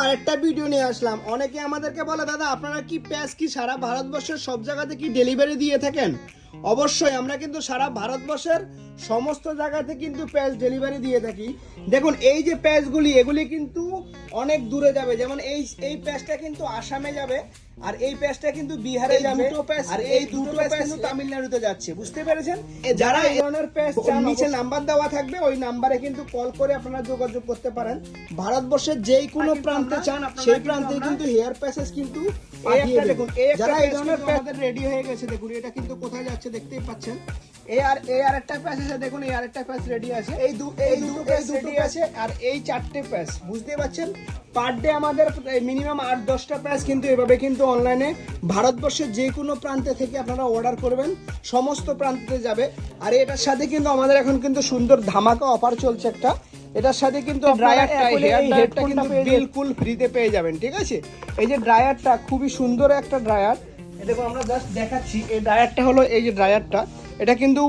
আরেকটা ভিডিও নিয়ে আসলাম। অনেকে আমাদেরকে বলে দাদা আপনারা কি প্যাচ কি সারা ভারতবর্ষের সব জায়গাতে কি ডেলিভারি দিয়ে থাকেন? অবশ্যই আমরা কিন্তু সারা ভারতবর্ষের সমস্ত জায়গাতে কিন্তু প্যাচ ডেলিভারি দিয়ে থাকি। দেখুন এই যে প্যাচগুলি এগুলি কিন্তু অনেক দূরে যাবে, যেমন এই প্যাচটা কিন্তু আসামে যাবে, আর এই প্যাচটা কিন্তু বিহারে যাবে, আর এই দুটো প্যাচ কিন্তু তামিলনাড়ুতে যাচ্ছে। বুঝতে পেরেছেন? যারা এই ধরনের প্যাচ চান নিচে নাম্বার দেওয়া থাকবে, ওই নাম্বারে কিন্তু কল করে আপনারা যোগাযোগ করতে পারেন। ভারতবর্ষের যেই কোনো প্রান্তে চান সেই প্রান্তে কিন্তু হেয়ার প্যাচেস কিন্তু পাঠিয়ে দেখুন। যারা এই ধরনের প্যাচ রেডি হয়ে গেছে দেখুন, এটা কিন্তু কোথায় যাচ্ছে দেখতেই পাচ্ছেন। এই আর একটা প্যাচ আছে দেখুন, এই আরেকটা প্যাচ রেডি আছে, এই দুটো প্যাচ রেডি আছে, আর এই চারটে প্যাচ। বুঝতে পারছেন? পার ডে আমাদের মিনিমাম 8-10টা প্যাচ কিন্তু এভাবে কিন্তু অনলাইনে ভারতবর্ষের যে কোনো প্রান্তে থেকে আপনারা অর্ডার করবেন, সমস্ত প্রান্তে যাবে। আর এটার সাথে কিন্তু আমাদের এখন কিন্তু সুন্দর ধামাকা অফার চলছে একটা। এটার সাথে কিন্তু ড্রায়ারটা হেডটা কিন্তু বিলকুল ফ্রিতে পেয়ে যাবেন। ঠিক আছে? এই যে ড্রায়ারটা খুবই সুন্দর একটা ড্রায়ার, দেখুন আমরা জাস্ট দেখাচ্ছি। এই ড্রায়ারটা হলো, এই যে ড্রায়ারটা, এটা কিন্তু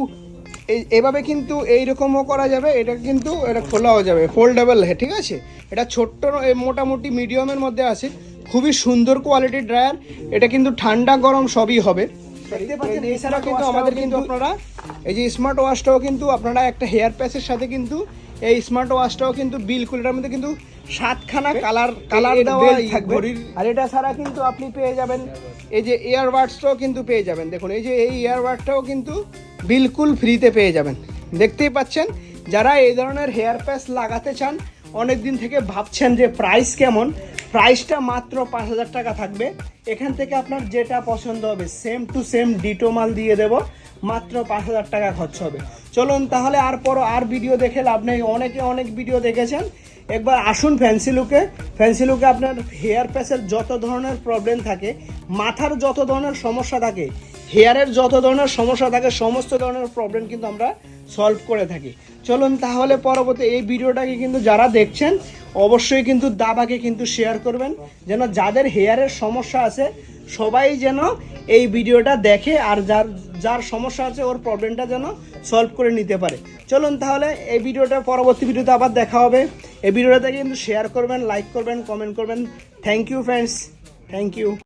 এভাবে কিন্তু এইরকমও করা যাবে, এটা কিন্তু এটা খোলাও যাবে, ফোল্ডেবল। ঠিক আছে? এটা ছোট্ট মোটামুটি মিডিয়ামের মধ্যে আছে, খুবই সুন্দর কোয়ালিটির ড্রায়ার। এটা কিন্তু ঠান্ডা গরম সবই হবে। দেখতে পাচ্ছেন? এছাড়াও কিন্তু আমাদের কিন্তু আপনারা এই যে স্মার্ট ওয়াচটাও কিন্তু আপনারা একটা হেয়ার প্যাচের সাথে কিন্তু এই স্মার্ট ওয়াচটাও কিন্তু বিলকুল, এটার মধ্যে কিন্তু 7খানা কালার দেওয়া থাকবে। আর এটা ছাড়া কিন্তু আপনি পেয়ে যাবেন এই যে ইয়ারবাডসটাও কিন্তু পেয়ে যাবেন। দেখুন এই যে এই ইয়ারবাডটাও কিন্তু বিলকুল ফ্রিতে পেয়ে যাবেন। দেখতেই পাচ্ছেন? যারা এই ধরনের হেয়ার প্যাচ লাগাতে চান, অনেক দিন থেকে ভাবছেন যে প্রাইস কেমন, প্রাইসটা মাত্র 5000 টাকা থাকবে। এখান থেকে আপনার যেটা পছন্দ হবে সেম টু সেম ডিটো মাল দিয়ে দেব, মাত্র 5000 টাকা খরচ হবে। চলুন তাহলে আর ভিডিও দেখে লাভ নেই, অনেক ভিডিও দেখেছেন। একবার আসুন ফ্যান্সি লুকে আপনার হেয়ার প্যাচের যত ধরনের প্রবলেম থাকে, মাথার যত ধরনের সমস্যা থাকে, হেয়ারের যত ধরনের সমস্যা থাকে, সমস্ত ধরনের প্রবলেম কিন্তু আমরা সলভ করে থাকি। চলুন তাহলে পরবর্তী এই ভিডিওটাকে কিন্তু যারা দেখছেন অবশ্যই কিন্তু দাবাকে কিন্তু শেয়ার করবেন, যেন যাদের হেয়ারের সমস্যা আছে সবাই যেন এই ভিডিওটা দেখে, আর যার সমস্যা আছে ওর প্রবলেমটা যেন সলভ করে নিতে পারে। চলুন তাহলে এই ভিডিওটা পরবর্তী ভিডিওতে আবার দেখা হবে। এই ভিডিওটাকে কিন্তু শেয়ার করবেন, লাইক করবেন, কমেন্ট করবেন। Thank you friends, thank you.